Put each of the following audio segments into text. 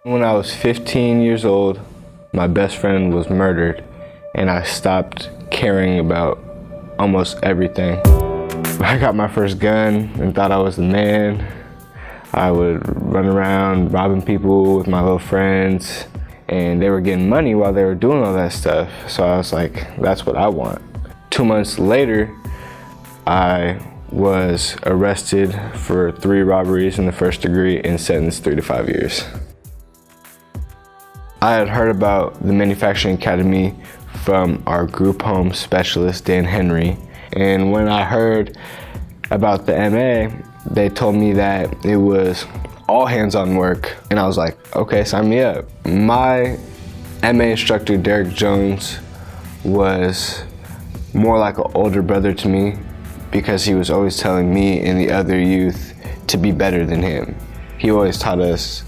When I was 15 years old, my best friend was murdered, and I stopped caring about almost everything. I got my first gun and thought I was the man. I would run around robbing people with my little friends, and they were getting money while they were doing all that stuff. So I was like, that's what I want. 2 months later, I was arrested for 3 robberies in the first degree and sentenced 3 to 5 years. I had heard about the Manufacturing Academy from our group home specialist, Dan Henry. And when I heard about the MA, they told me that it was all hands-on work. And I was like, okay, sign me up. My MA instructor, Derek Jones, was more like an older brother to me because he was always telling me and the other youth to be better than him. He always taught us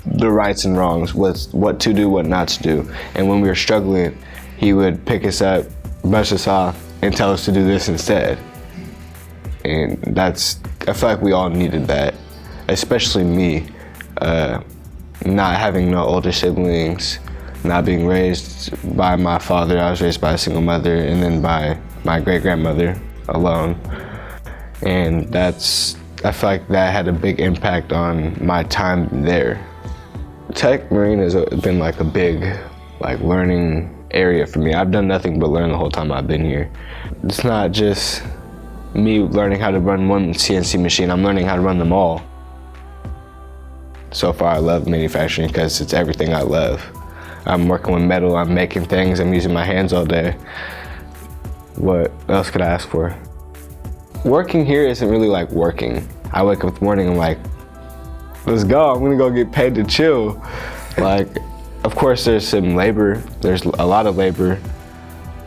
the rights and wrongs, what to do, what not to do. And when we were struggling, he would pick us up, brush us off, and tell us to do this instead. And I feel like we all needed that, especially me, not having no older siblings, not being raised by my father. I was raised by a single mother and then by my great-grandmother alone. And I feel like that had a big impact on my time there. Tech Marine has been like a big learning area for me. I've done nothing but learn the whole time I've been here. It's not just me learning how to run one CNC machine, I'm learning how to run them all. So far I love manufacturing because it's everything I love. I'm working with metal, I'm making things, I'm using my hands all day. What else could I ask for? Working here isn't really like working. I wake up in the morning, I'm like, let's go, I'm gonna go get paid to chill. Of course there's some labor, there's a lot of labor,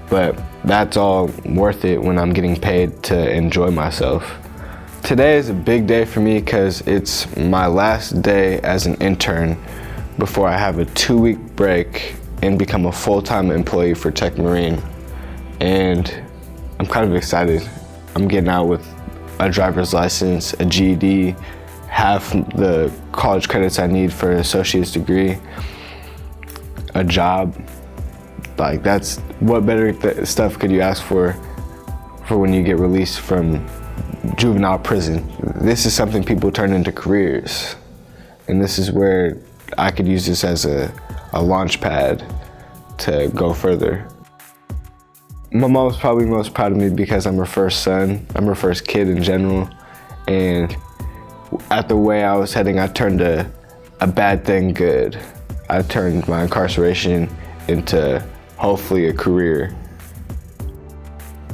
but that's all worth it when I'm getting paid to enjoy myself. Today is a big day for me because it's my last day as an intern before I have a 2-week break and become a full-time employee for Tech Marine. And I'm kind of excited. I'm getting out with a driver's license, a GED, half the college credits I need for an associate's degree, a job. That's what better stuff could you ask for when you get released from juvenile prison. This is something people turn into careers, and this is where I could use this as a launch pad to go further. My mom's probably most proud of me because I'm her first son, I'm her first kid in general, and at the way I was heading, I turned a bad thing good. I turned my incarceration into hopefully a career.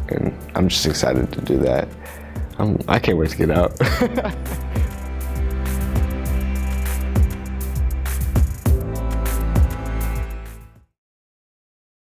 And I'm just excited to do that. I can't wait to get out.